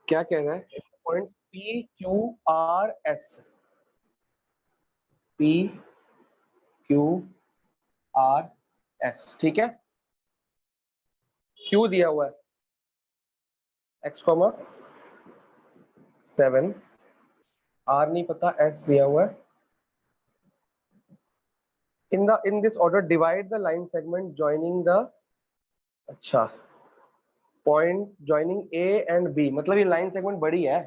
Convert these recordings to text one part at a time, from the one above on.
क्या कह रहा है? Point P Q R S, P Q R S, ठीक है। क्यू दिया हुआ है x, 7, आर नहीं पता, एस दिया हुआ है। in this order divide the line segment joining the, अच्छा, point joining A and B, मतलब ये लाइन सेगमेंट बड़ी है,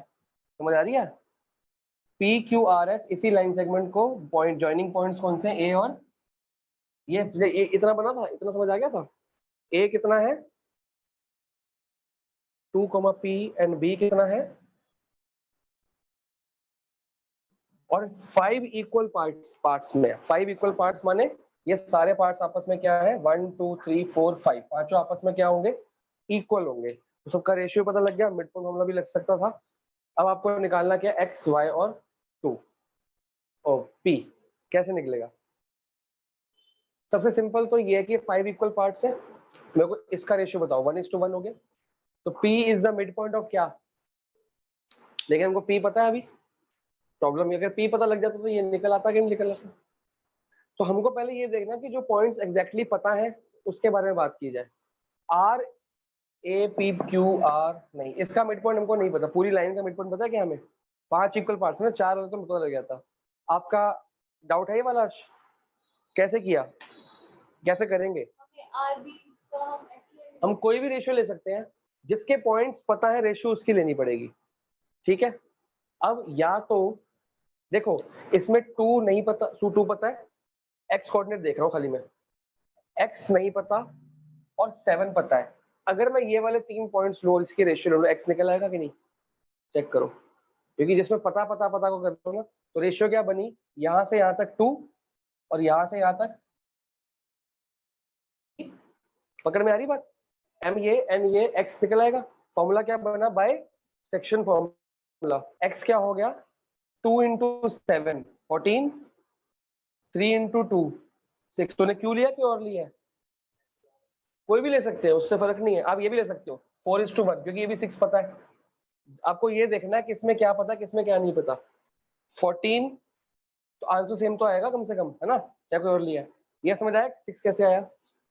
समझ आ रही है? पी क्यू आर एस, इसी लाइन सेगमेंट को पॉइंट जॉइनिंग पॉइंट्स कौन से? ए और ये इतना बना था, इतना समझ आ गया था। ए कितना है? 2, पी एंड बी कितना है? और 5 इक्वल पार्ट्स में, 5 इक्वल पार्ट्स माने ये सारे पार्ट्स आपस में क्या है? 1 2 3 4 5, पांचों आपस में क्या होंगे? इक्वल होंगे। तो सबका रेशियो पता लग गया, मिड पॉइंट फॉर्मूला भी लग सकता था। अब आपको निकालना क्या? एक्स, वाई और 2 और पी। कैसे निकलेगा? सबसे सिंपल तो ये है कि 5 इक्वल पार्ट्स है, मेरे को इसका रेशियो बताओ। 1:1 हो गया, तो P is the mid point of क्या? लेकिन हमको P पता है अभी। प्रॉब्लम ये, अगर P पता लग जाता तो ये निकल आता कि नहीं निकल आता? तो हमको पहले ये देखना कि जो पॉइंट्स एग्जैक्टली पता है उसके बारे में बात की जाए। R A P Q R, नहीं, इसका मिड पॉइंट हमको नहीं पता। पूरी लाइन का मिड पॉइंट पता है क्या हमें? 5 इक्वल पार्ट्स है ना, 4 होते तो पता लग जाता। आपका डाउट है ये वाला? कैसे किया, कैसे करेंगे? हम कोई भी रेशियो ले सकते हैं, जिसके पॉइंट्स पता है रेशियो उसकी लेनी पड़ेगी, ठीक है। अब या तो देखो, इसमें 2 नहीं पता, 2 पता है, एक्स कोऑर्डिनेट देख रहा हूँ खाली मैं, एक्स नहीं पता और 7 पता है। अगर मैं ये वाले 3 पॉइंट्स लो और इसकी रेशियो लो, एक्स निकल आएगा कि नहीं? चेक करो, क्योंकि जिसमें पता पता पता को करते हो ना, तो रेशियो क्या बनी? यहाँ से यहाँ तक 2 और यहाँ से यहाँ तक, पकड़ में आ रही बात? एम ये एन ये, एक्स निकल आएगा। फॉर्मूला क्या बना? By section formula. एक्स क्या हो गया? 2 इंटू 7 14, 3 इंटू 2 6। तूने क्यों लिया कि और लिया? कोई भी ले सकते हो, उससे फर्क नहीं है। आप ये भी ले सकते हो 4:1, क्योंकि ये भी 6 पता है। आपको ये देखना है किसमें क्या पता, किसमें क्या नहीं पता। 14, तो आंसर सेम तो आएगा कम से कम, है ना? चाहे कोई और लिया। ये समझ आया 6 कैसे आया?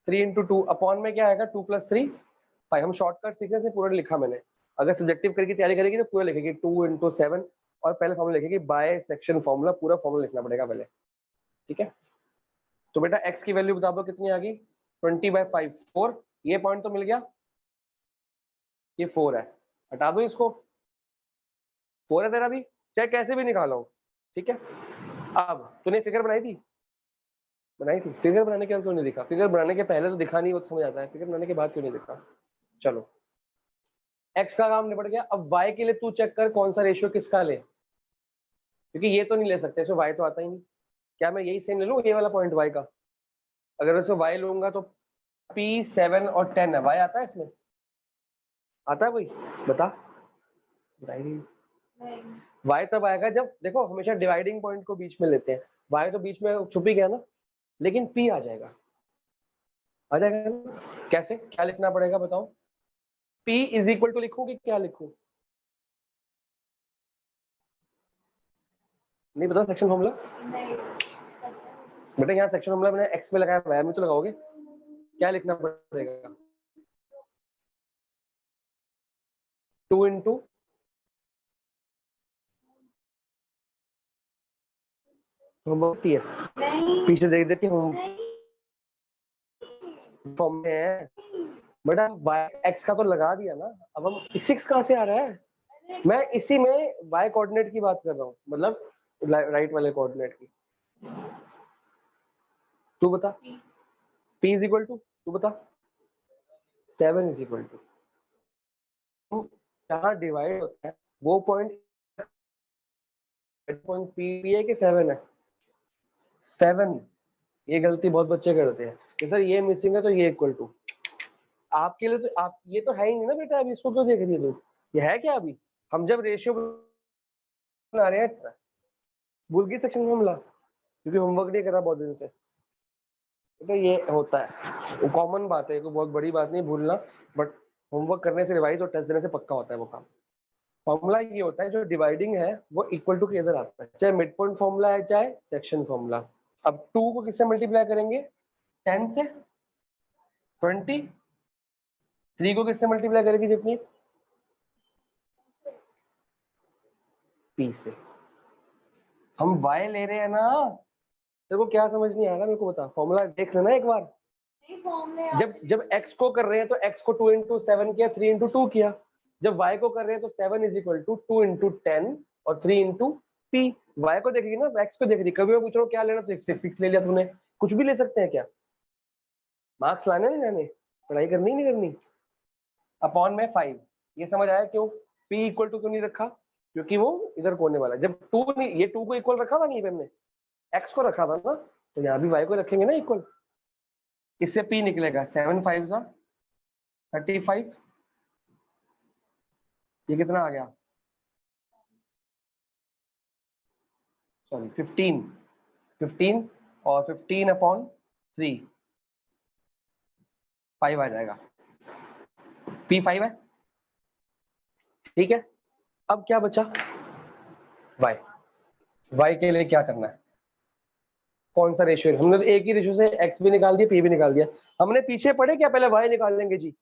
3 इंटू 2 अपॉन में क्या आएगा? 2 + 3 5। हम शॉर्टकट सीखने से पूरा लिखा मैंने। अगर सब्जेक्टिव करके तैयारी करेगी तो पूरा लिखेगी 2 इंटू 7 और पहले फॉर्मूला लिखेगी बाय सेक्शन फॉर्मूला, पूरा फॉर्मूला लिखना पड़ेगा पहले, ठीक है। तो बेटा एक्स की वैल्यू बता दो कितनी आ गई? 20/5 4। ये पॉइंट तो मिल गया, ये 4 है, हटा दो इसको। 4 है तेरा भी, चाहे कैसे भी निकालो, ठीक है। अब तूने फिगर बनाई थी? बनाई थी। फिगर बनाने के बाद क्यों नहीं दिखा? फिगर बनाने के पहले तो दिखा नहीं, वो तो समझ आता है, फिगर बनाने के बाद क्यों नहीं दिखा? चलो, एक्स का काम निपट गया। अब वाई के लिए तू चेक कर कौन सा रेशियो किसका ले, क्योंकि ये तो नहीं ले सकते, इसमें वाई तो आता ही नहीं। क्या मैं यही सेम ले लूँ, ये वाला पॉइंट वाई का? अगर इसमें वाई लूंगा तो P7 और 10 है, वाई आता है इसमें? आता है भाई? बता। वाई तब आएगा जब, देखो हमेशा डिवाइडिंग पॉइंट को बीच में लेते हैं, वाई तो बीच में छुप ही गया ना, लेकिन P आ जाएगा, आ जाएगा ना? कैसे, क्या लिखना पड़ेगा बताओ? P इज इक्वल टू लिखूं कि क्या लिखूं? नहीं पता सेक्शन फॉर्मूला? बेटा यहाँ सेक्शन फॉर्मूला मैंने एक्स में लगाया, वाई में तो लगाओगे। क्या लिखना पड़ेगा? 2 इंटू होमवर्क है, पीछे देख देख के हम फॉर्म में है। बेटा वाई एक्स का तो लगा दिया ना, अब हम 6 कहाँ से आ रहा है? मैं इसी में वाई कोऑर्डिनेट की बात कर रहा हूँ, मतलब राइट वाले कोऑर्डिनेट की। तू बता, P इज इक्वल टू, तू बता। 7 इज इक्वल टू, जहाँ डिवाइड होता है वो पॉइंट P है कि 7 है? 7। ये गलती बहुत बच्चे करते हैं कि सर ये मिसिंग है तो ये इक्वल टू। आपके लिए तो आप, ये तो है ही नहीं ना बेटा, अभी इसको क्यों देख रही है तू? ये है क्या अभी? हम जब रेशियो बना रहे हैं, भूल गई सेक्शन फॉर्मूला, क्योंकि होमवर्क नहीं करा बहुत दिन से। तो ये होता है, वो कॉमन बात है, कोई बहुत बड़ी बात नहीं भूलना, बट होमवर्क करने से, रिवाइज और टेस्ट देने से पक्का होता है वो काम। फॉर्मूला ये होता है जो डिवाइडिंग है वो इक्वल टू के इधर आता है, चाहे मिड पॉइंट फॉर्मूला है चाहे सेक्शन फॉर्मूला। अब 2 को किससे मल्टीप्लाई करेंगे? 10 से। 20। 3 को किससे मल्टीप्लाई करेगी जितनी? P से। हम y ले रहे हैं ना, तेरे को क्या समझ नहीं आ रहा मेरे को बता, फॉर्मूला देख लेना एक बार। जब x को कर रहे हैं तो x को 2 into 7 किया, 3 into 2 किया। जब y को कर रहे हैं तो 7 is equal to 2 into 10 और 3 into p। y को देखेगी ना, x को देख रही। कभी मैं पूछ रहा हूँ क्या लेना, तो 6 ले लिया तूने। कुछ भी ले सकते हैं क्या? मार्क्स लाने नहीं लाने, पढ़ाई करनी नहीं करनी। अपॉन में 5, ये समझ आया क्यों p इक्वल टू क्यों नहीं रखा? क्योंकि वो इधर को होने वाला है। जब 2 नहीं, ये 2 को इक्वल रखा था नहीं, हमने x को रखा था ना, तो यहाँ भी y को रखेंगे ना इक्वल। इससे p निकलेगा 7 5 सा 35। ये कितना आ गया? सॉरी 15 और 15 अपॉन 3 5 आ जाएगा। p 5 है, ठीक है। अब क्या बचा? y के लिए क्या करना है? कौन सा रेशियो? हमने तो एक ही रेशियो से x भी निकाल दिया, p भी निकाल दिया। हमने पीछे पढ़े क्या पहले y निकाल लेंगे जी?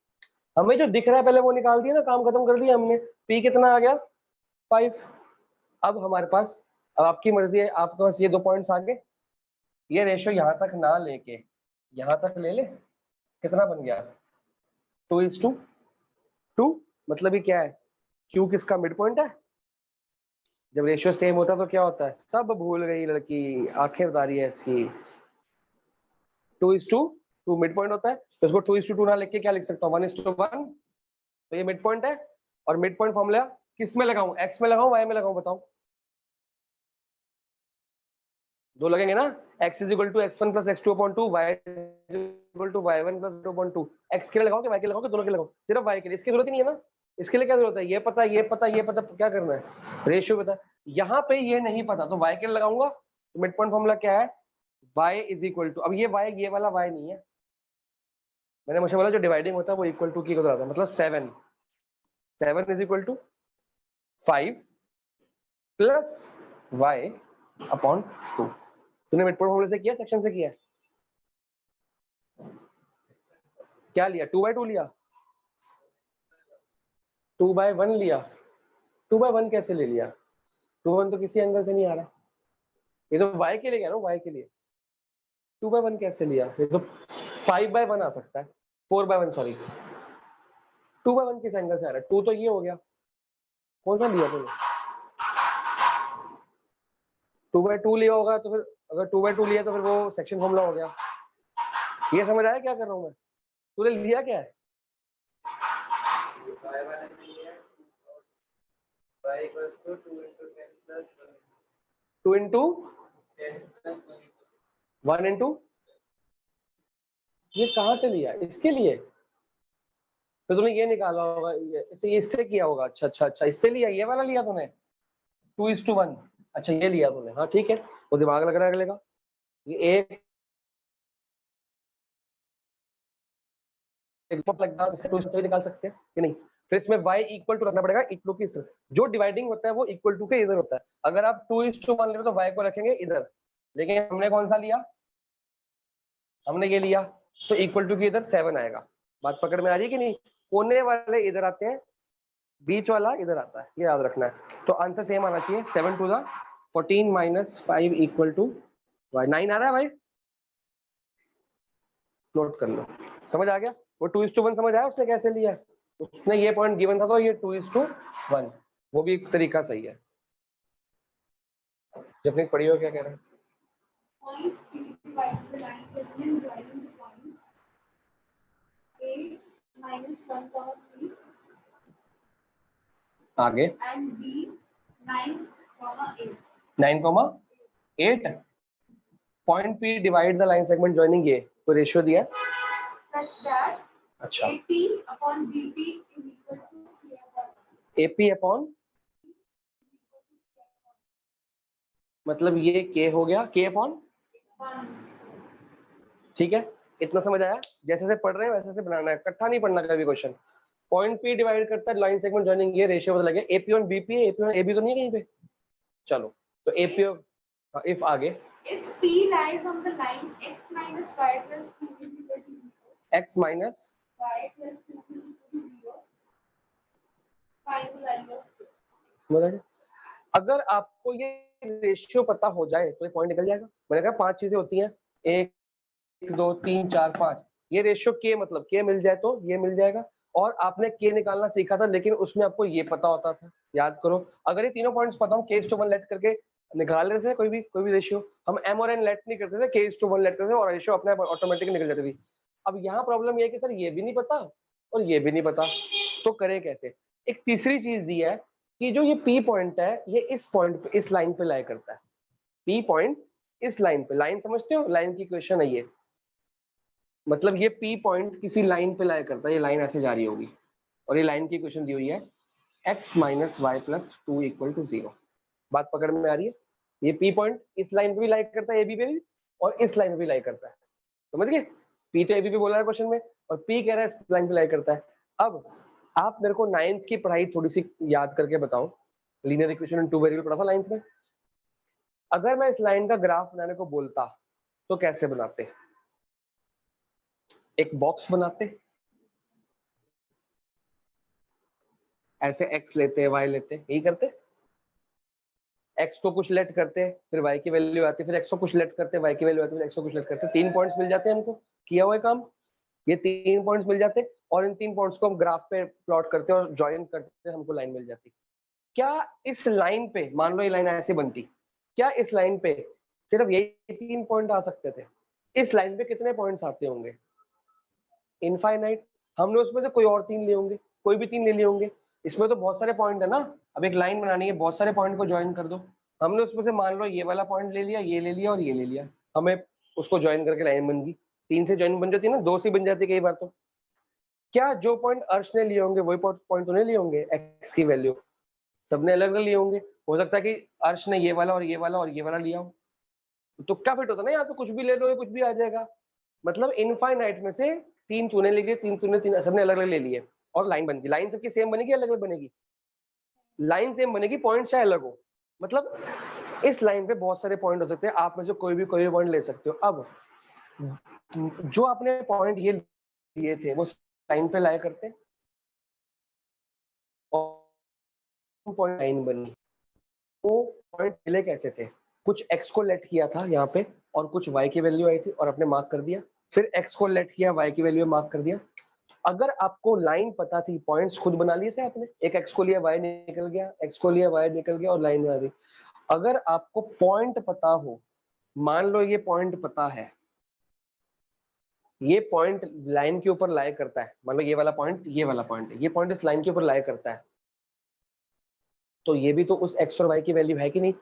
हमें जो दिख रहा है पहले वो निकाल दिया ना, काम खत्म कर दिया हमने। p कितना आ गया? 5। अब हमारे पास, अब आपकी मर्जी है, आपके पास ये 2 पॉइंट्स आ गए। ये रेशियो यहाँ तक ना लेके यहाँ तक ले ले, कितना बन गया? 2:2। मतलब ये क्या है? q किसका मिड पॉइंट है? जब रेशियो सेम होता है तो क्या होता है? सब भूल गई लड़की, आंखें बता रही है इसकी। 2:2 मिड पॉइंट होता है, तो इसको 2:2 ना लिख के क्या लिख सकता हूँ? 1:1। तो ये मिड पॉइंट है। और मिड पॉइंट फॉर्मूला किस में लगाऊं? x में लगाऊं, y में लगाऊं? बताओ। दो लगेंगे ना। x is equal to x1 plus x2 upon 2, y is equal to y1 plus 2 upon 2। x के लिए लगाओ कि y के लिए लगाओ कि दोनों के लिए लगाओ? सिर्फ y के लिए। इसकी जरूरत ही नहीं है ना। इसके लिए क्या जरूरत है? ये पता, ये पता, ये पता, क्या करना है? रेशियो पता। यहाँ पे ये नहीं पता तो y के लिए लगाऊंगा। तो मिड पॉइंट फॉर्मूला क्या है? y इज इक्वल टू, अब ये y, ये वाला y नहीं है, मैंने मुझे बोला जो डिवाइडिंग होता है वो इक्वल टू की होता है, मतलब 7 is equal to 5 plus y upon 2। तूने मिड पॉइंट फॉर्मूले से किया, सेक्शन से किया? क्या लिया? 2/2 लिया? 2/1 लिया? 2/1 कैसे ले लिया? 2/1 तो किसी एंगल से नहीं आ रहा। ये तो y के लिए कह रहा हूँ, y के लिए 2/1 कैसे लिया? ये तो 5/1 आ सकता है, 4/1 सॉरी। 2/1 किस एंगल से आ रहा है? 2 तो ये हो गया, कौन सा लिया तूने? 2/2 लिया होगा तो फिर, अगर 2/2 लिया तो फिर वो सेक्शन फॉर्मूला हो गया। ये समझ आया क्या कर रहा हूँ मैं? तूने लिया क्या है? टू इंटू 1 इंटू, ये कहाँ से लिया? इसके लिए तो तूने ये निकाला होगा, इससे किया होगा। अच्छा अच्छा अच्छा, इससे लिया, ये वाला लिया तूने 2:1। अच्छा ये लिया तूने, हाँ ठीक है, वो दिमाग लग रहा है अगले का। ये एक निकाल सकते हैं कि नहीं? फिर इसमें y इक्वल टू रखना पड़ेगा, इक्वल की जो डिवाइडिंग होता है वो इक्वल टू के इधर होता है। अगर आप 2:1 ले तो y को रखेंगे इधर, लेकिन हमने कौन सा लिया? हमने ये लिया, तो इक्वल टू के इधर 7 आएगा। बात पकड़ में आ रही है कि नहीं? कोने वाले इधर आते हैं, बीच वाला इधर आता है, ये याद रखना है। तो आंसर सेम आना चाहिए। 7 to the 14 minus 5 equal to y। 9 आ रहा है भाई? नोट कर लो। समझ आ गया? वो 2:1 समझ आया उसने कैसे लिया? उसने ये पॉइंट गिवन था तो ये 2:1, वो भी एक तरीका सही है। जब नहीं पढ़ी हो क्या कह रहे हैं? आगे 9,8 point P divide the line segment joining ये, तो रेशियो दिया है। अच्छा, AP अपॉन, मतलब ये K हो गया, K अपॉन, ठीक है। इतना समझ आया? जैसे से पढ़ रहे हैं वैसे से बनाना है, इकट्ठा नहीं पढ़ना कभी क्वेश्चन। पॉइंट पी डिवाइड करता है लाइन सेगमेंट जॉइनिंग, ये रेशियो पता लगे, एपी ऑन बीपी है, एपी ऑन एबी तो नहीं है कहीं पे। चलो तो एपी इफ आगे if p lies on the line x minus y plus 2 is equal to 0, x minus y plus 2 is equal to 0, find the value of p. समझ आया? अगर आपको ये रेशियो पता हो जाए तो ये पॉइंट निकल जाएगा। मैंने कहा 5 चीजें होती हैं, 1 2 3 4 5, ये रेशियो के मतलब के मिल जाए तो ये मिल जाएगा। और आपने के निकालना सीखा था, लेकिन उसमें आपको ये पता होता था, याद करो। अगर ये तीनों पॉइंट्स पता हो, k/1 लेट करके निकाल लेते थे कोई भी रेशियो। हम m और n लेट नहीं करते थे, k/1 लेट करते थे और रेशियो अपने ऑटोमेटिक निकल जाती थी। अब यहाँ प्रॉब्लम ये है कि सर ये भी नहीं पता और ये भी नहीं पता, तो करें कैसे? एक तीसरी चीज दी है कि जो ये P पॉइंट है, ये इस पॉइंट पे, इस लाइन पे लाई करता है। P पॉइंट इस लाइन पे, लाइन समझते हो, लाइन की इक्वेशन है ये, मतलब ये P पॉइंट किसी लाइन पे लाई करता है, ये लाइन ऐसे जा रही होगी और ये लाइन की इक्वेशन दी हुई है x minus y plus 2 equal to 0। बात पकड़ में आ रही है? ये P पॉइंट इस लाइन पे भी लाई करता है, AB पे भी, और इस लाइन पे भी लाई करता है, समझ गए? P तो AB पे बोला है क्वेश्चन में, और P कह रहा है इस लाइन पे लाई करता है। अब आप मेरे को 9th की पढ़ाई थोड़ी सी याद करके बताओ, linear equation in two variable पढ़ा था 9th में। अगर मैं इस लाइन का ग्राफ बनाने को बोलता तो कैसे बनाते? एक बॉक्स बनाते, ऐसे x लेते y लेते, यही करते। x को कुछ लेट करते, फिर y की वैल्यू आती, फिर x को कुछ लेट करते, y की वैल्यू आती, फिर x को कुछ लेट करते, 3 पॉइंट्स मिल जाते हैं हमको, किया हुआ है काम। ये 3 पॉइंट्स मिल जाते और इन 3 पॉइंट्स को हम ग्राफ पे प्लॉट करते और ज्वाइन करते, हमको लाइन मिल जाती। क्या इस लाइन पे, मान लो ये लाइन ऐसे बनती, क्या इस लाइन पे सिर्फ यही 3 पॉइंट आ सकते थे? इस लाइन पे कितने पॉइंट्स आते होंगे? इनफाइनाइट। हमने उसमें से कोई और 3 लिए होंगे, कोई भी 3 ले लिए होंगे। इसमें तो बहुत सारे पॉइंट है ना, अब एक लाइन बनानी है, बहुत सारे पॉइंट को ज्वाइन कर दो। हमने उसमें से मान लो ये वाला पॉइंट ले लिया, ये ले लिया और ये ले लिया, हमें उसको ज्वाइन करके लाइन बन गई। 3 से ज्वाइन बन जाती है ना, 2 से बन जाती है कई बार। तो क्या जो पॉइंट अर्श ने लिए होंगे वही पॉइंट तो नहीं लिए होंगे? एक्स की वैल्यू सबने अलग अलग लिए होंगे। हो सकता है कि अर्श ने ये वाला और ये वाला और ये वाला लिया हो, तो क्या फिट होता ना, यहाँ तो कुछ भी ले लो, कुछ भी आ जाएगा। मतलब इनफाइनाइट में से 3 तूने ले लिए, 3 तूने, 3 सबने अलग अलग ले लिए और लाइन बन गई। लाइन सबकी सेम बनेगी, अलग अलग बनेगी? लाइन सेम बनेगी, पॉइंट चाहे अलग हो। मतलब इस लाइन पे बहुत सारे पॉइंट हो सकते हैं, आप में से कोई भी पॉइंट ले सकते हो। अब जो आपने पॉइंट ये लिए थे वो लाइन पे लाया करते और पॉइंट लाइन बनी। वो पॉइंट मिले कैसे थे? कुछ x को लेट किया था यहाँ पे और कुछ y की वैल्यू आई थी और आपने मार्क कर दिया, फिर x को लेट किया, y की वैल्यू मार्क कर दिया। अगर आपको लाइन पता थी, पॉइंट्स खुद बना लिए थे आपने, एक x को लिया, y निकल गया, x को लिया, y निकल गया और लाइन बना दी। अगर आपको पॉइंट पता हो, मान लो ये पॉइंट पता है, ये पॉइंट लाइन के ऊपर लाई करता है, मान लो ये वाला पॉइंट, ये वाला पॉइंट है, ये पॉइंट इस लाइन के ऊपर लाई करता है, तो ये भी तो उस x और y की वैल्यू है कि नहीं?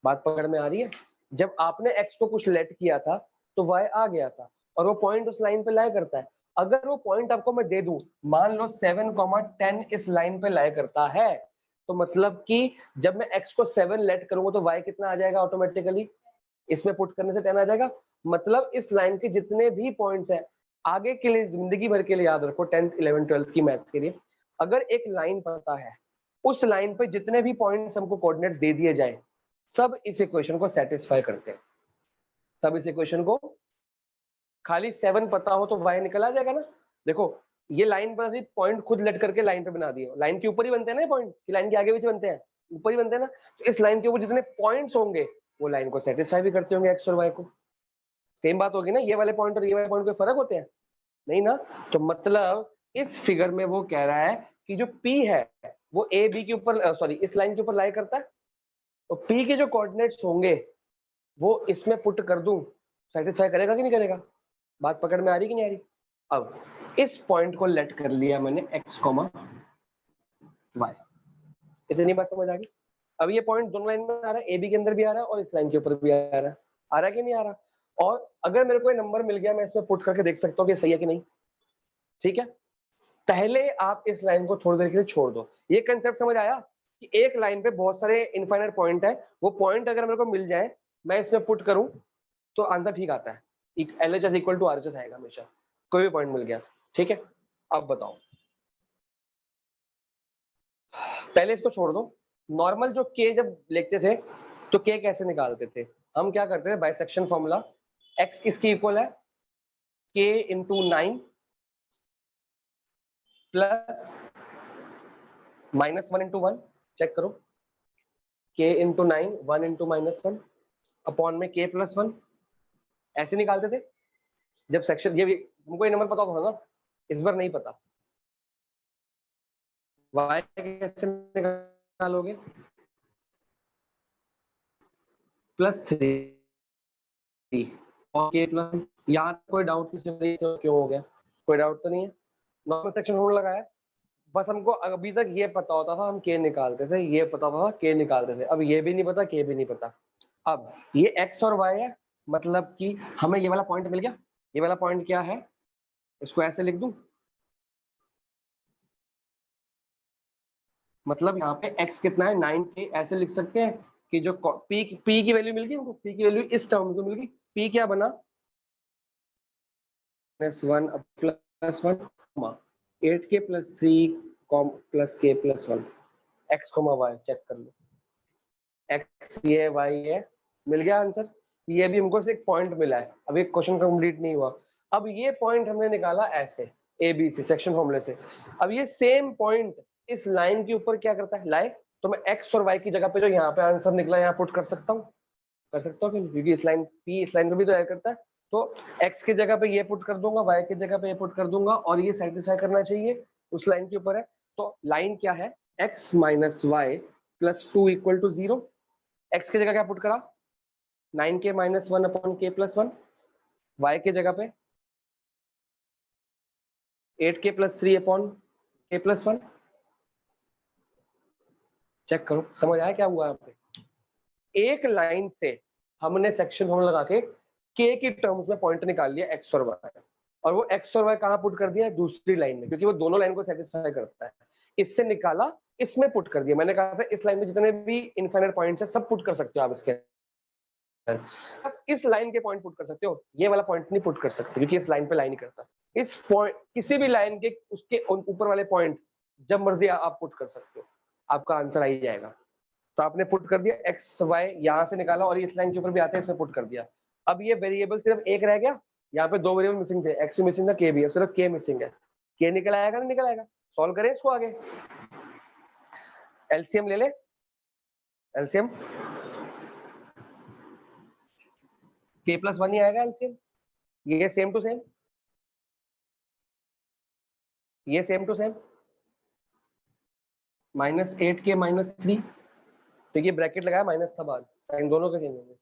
बात पकड़ में आ रही है? जब आपने x को कुछ लेट किया था तो y आ गया था और वो पॉइंट उस लाइन पे लाई करता है। अगर वो पॉइंट आपको मैं दे दूं, मान लो 7,10 इस लाइन पे लाई करता है, तो मतलब कि जब मैं x को 7 लेट करूंगा तो y कितना आ जाएगा ऑटोमेटिकली? इसमें पुट करने से 10 आ जाएगा। मतलब इस लाइन के जितने भी पॉइंट्स हैं, आगे के लिए, जिंदगी भर के लिए याद रखो, 10th 11th 12th की मैथ्स के लिए, अगर एक लाइन पता है, उस लाइन पे जितने भी पॉइंट्स हमको कोऑर्डिनेट्स दे दिए जाए, सब इस इक्वेशन को सेटिस्फाई करते हैं। सब इस इक्वेशन को, खाली 7 पता हो तो y निकल आ जाएगा ना। देखो ये लाइन पर सिर्फ पॉइंट खुद लेट करके लाइन पे बना दिए, लाइन के ऊपर ही बनते हैं ना पॉइंट, लाइन के आगे पीछे बनते हैं, ऊपर ही बनते हैं ना। तो इस लाइन के ऊपर जितने पॉइंट्स होंगे वो लाइन को सेटिस्फाई भी करते होंगे, एक्स और वाई को। सेम बात होगी ना, ये वाले पॉइंट और ये वाले पॉइंट कोई फर्क होते हैं? नहीं ना। तो मतलब इस फिगर में वो कह रहा है कि जो P है वो ए बी के ऊपर, सॉरी, इस लाइन के ऊपर लाई करता है, तो P के जो कोऑर्डिनेट्स होंगे वो इसमें पुट कर दूं, सेटिस्फाई करेगा कि नहीं करेगा? बात पकड़ में आ रही कि नहीं आ रही? अब इस पॉइंट को लेट कर लिया मैंने x, y, इतनी बात समझ आ गई? अब ये पॉइंट दोनों लाइन में आ रहा है, ए बी के अंदर भी आ रहा है और इस लाइन के ऊपर भी आ रहा है। आ रहा है कि नहीं आ रहा? और अगर मेरे को ये नंबर मिल गया, मैं इसमें पुट करके देख सकता हूँ कि सही है कि नहीं। ठीक है, पहले आप इस लाइन को थोड़ी देर के लिए छोड़ दो। ये कंसेप्ट समझ आया कि एक लाइन पे बहुत सारे इनफाइनाइट पॉइंट है, वो पॉइंट अगर मेरे को मिल जाए, मैं इसमें पुट करूं तो आंसर ठीक आता है। LHS इक्वल टू RHS आएगा हमेशा, कोई भी पॉइंट मिल गया। ठीक है, अब बताओ पहले इसको छोड़ दो। नॉर्मल जो के जब लिखते थे तो के कैसे निकालते थे, हम क्या करते थे बाइसेक्शन फॉर्मूला, एक्स किसकी इक्वल है, के इंटू 9 प्लस -1 इंटू 1, चेक करो, के इंटू 9 1 इंटू -1 अपॉन में के प्लस 1, ऐसे निकालते थे जब सेक्शन, ये हमको ये नंबर पता होता था ना, इस बार नहीं पता। y कैसे निकालोगे, +3 और k प्लस, यहाँ कोई डाउट किसी में क्यों हो गया, कोई डाउट तो नहीं है, नॉर्मल सेक्शन होने लगा है। बस हमको अभी तक ये पता होता था हम k निकालते थे, ये पता था k निकालते थे, अब ये भी नहीं पता k भी नहीं पता। अब ये x और y है, मतलब कि हमें ये वाला पॉइंट मिल गया। ये वाला पॉइंट क्या है, इसको ऐसे लिख दूं, मतलब यहाँ पे x कितना है 9k, ऐसे लिख सकते हैं कि जो p की वैल्यू मिल गई हमको, p की वैल्यू इस टर्म को मिल गई, p क्या बना -1 +1 8k + 3 + k + 1 x, y check कर लो, x ये y है, मिल गया आंसर। ये भी हमको एक पॉइंट मिला है, अभी क्वेश्चन कंप्लीट नहीं हुआ। अब ये पॉइंट हमने निकाला ऐसे ए बी सी सेक्शन फॉर्मूले से। अब ये सेम पॉइंट इस लाइन के ऊपर क्या करता है, लाए, तो मैं x और y की जगह पे जो यहाँ पे आंसर निकला यहाँ पुट कर सकता हूँ, क्योंकि इस लाइन p इस लाइन को भी तो ऐड करता है, तो x की जगह पे ये पुट कर दूंगा, y की जगह पे ये पुट कर दूंगा, और ये सेटिस्फाई करना चाहिए उस लाइन के ऊपर है। तो लाइन क्या है, x - y + 2 = 0, x की जगह क्या पुट करा 9k - 1 अपॉन k + 1, y की जगह पे 8k + 3 अपॉन k + 1, चेक करो समझ आया क्या हुआ यहाँ पे। एक लाइन से हमने सेक्शन फॉर्मूला लगा के k की टर्म्स में पॉइंट निकाल लिया x और y, और वो x और y कहाँ पुट कर दिया, दूसरी लाइन में, क्योंकि वो दोनों लाइन को सेटिस्फाई करता है। इससे निकाला, इसमें पुट कर दिया। मैंने कहा था इस लाइन में जितने भी इनफाइनाइट पॉइंट्स है सब पुट कर सकते हो आप इसके, इस लाइन के पॉइंट पुट कर सकते हो, ये वाला पॉइंट नहीं पुट कर सकते क्योंकि इस लाइन पे लाइन नहीं करता। इस पॉइंट किसी भी लाइन के उसके ऊपर वाले पॉइंट जब मर्जी आप पुट कर सकते हो, आपका आंसर आ ही जाएगा। तो आपने पुट कर दिया एक्स वाई, यहाँ से निकाला, और इस लाइन के ऊपर भी आते हैं, इसमें पुट कर दिया। अब ये वेरिएबल सिर्फ एक रह गया, यहाँ पे 2 वेरिएबल मिसिंग थे, एक्स भी मिसिंग था, के भी है, सिर्फ के मिसिंग है। के निकल आएगा ना, निकल आएगा, सॉल्व करें इसको आगे, एलसीएम ले ले, एलसीएम k + 1 ही आएगा एलसीएम, ये सेम टू सेम, ये सेम टू सेम, -8k - 3, तो ये ब्रैकेट लगाया, माइनस था बाद, साइन दोनों के सेम होंगे,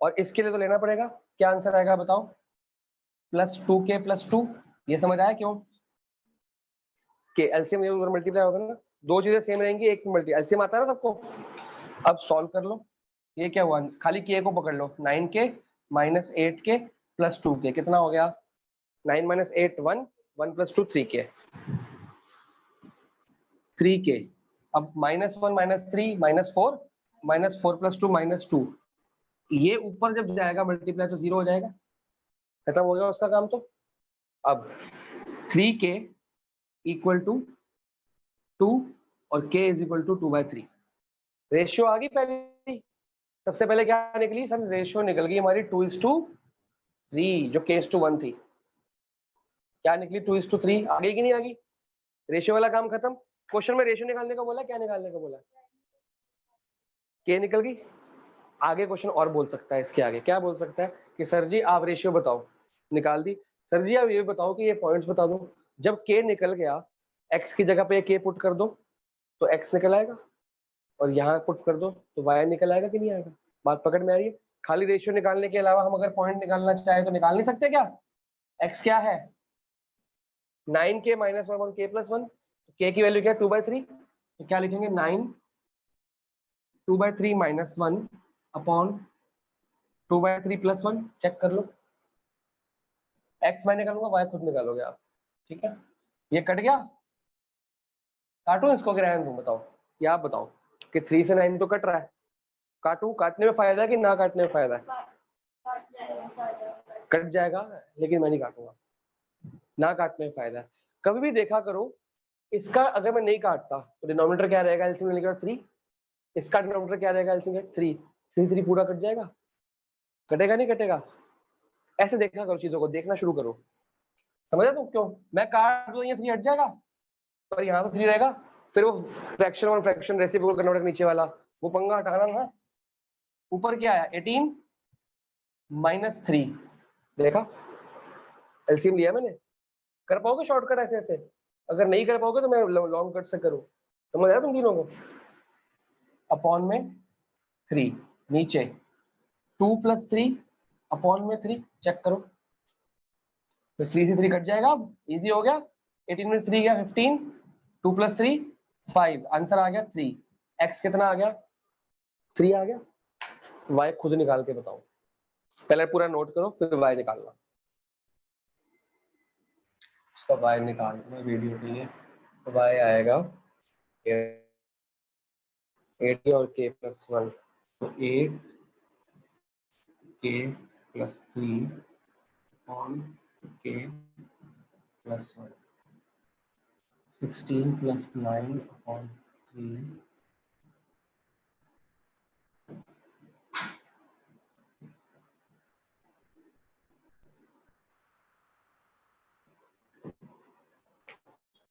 और इसके लिए तो लेना पड़ेगा, क्या आंसर आएगा बताओ, +2k + 2, ये समझ आया क्यों, के एलसीएम ये उधर मल्टीप्लाई होगा ना, दो चीजें सेम रहेंगी, एक मल्टी एलसीएम आता है ना सबको। अब सॉल्व कर लो, ये क्या हुआ, खाली के को पकड़ लो, 9k - 8k + 2k कितना हो गया, 9 - 8 1, 1 + 2 3k, 3k। अब -1 - 3 -4, -4 + 2 -2, ये ऊपर जब जाएगा मल्टीप्लाई तो 0 हो जाएगा, खत्म हो गया उसका काम। तो अब 3k = 2 और k = 2/3, रेशियो आ गई पहली, सबसे पहले क्या निकली सर, रेशियो निकल गई हमारी 2:3, जो k:1 थी, क्या निकली 2:3, आ गई कि नहीं आ गई, रेशियो वाला काम खत्म। क्वेश्चन में रेशियो निकालने का बोला, क्या निकालने का बोला, के निकल गई। आगे क्वेश्चन और बोल सकता है, इसके आगे क्या बोल सकता है कि सर जी आप रेशियो बताओ, निकाल दी, सर जी आप ये बताओ कि ये पॉइंट्स बता दो, जब के निकल गया एक्स की जगह पे के पुट कर दो तो एक्स निकल आएगा, और यहाँ पुट कर दो तो वाई निकल आएगा कि नहीं आएगा, बात पकड़ में आ रही है। खाली रेशियो निकालने के अलावा हम अगर पॉइंट निकालना चाहे तो निकाल नहीं सकते क्या, एक्स क्या है 9k - 1 k + 1, k की वैल्यू क्या है 2/3, तो क्या लिखेंगे 9 2/3 - 1 अपॉन 2/3 + 1, चेक कर लो, एक्स मैं निकालूंगा, वाई खुद निकालोगे आप, ठीक है। ये कट गया, काटू इसको कि रहने दूं, बताओ, या आप बताओ कि 3 से 9 तो कट रहा है, काटू, काटने में फायदा है कि ना काटने में फायदा है, कट जाएगा, लेकिन मैं नहीं काटूंगा, ना काटने में फायदा है। कभी भी देखा करो इसका अगर मैं नहीं काटता तो डिनोमिनेटर क्या रहेगा एलसीएम लेने के बाद 3, इसका डिनोमिनेटर क्या रहेगा एलसीएम 3, 3 पूरा कट जाएगा, कटेगा नहीं कटेगा? ऐसे देखना करो, चीजों को देखना शुरू करो, समझा तुम? क्यों मैं काट दूं ये 3 हट जाएगा, पर यहाँ तो 3 रहेगा, फिर वो फ्रैक्शन और फ्रैक्शन रेसिप्रोकल करना पड़ेगा नीचे वाला, वो पंगा हटाना ना। ऊपर क्या आया 18 -3, देखा एलसीएम लिया मैंने। कर पाओगे शॉर्टकट ऐसे ऐसे? अगर नहीं कर पाओगे तो मैं लॉन्ग कट से करूँ, समझ आया तुम तीनों को? अपॉन में 3 नीचे 2 + 3 अपॉन में 3, चेक करो तो 3 से 3 कट जाएगा, अब इजी हो गया। 18 में 3 गया 15, 2 + 3 5, आंसर आ गया 3। x कितना आ गया? 3 आ गया। y खुद निकाल के बताओ, पहले पूरा नोट करो फिर y निकालना। इसका y निकालना वीडियो के लिए, तो y आएगा 8 और k + 1, तो 8 k + 3 on k + 1, 16 + 9 upon 3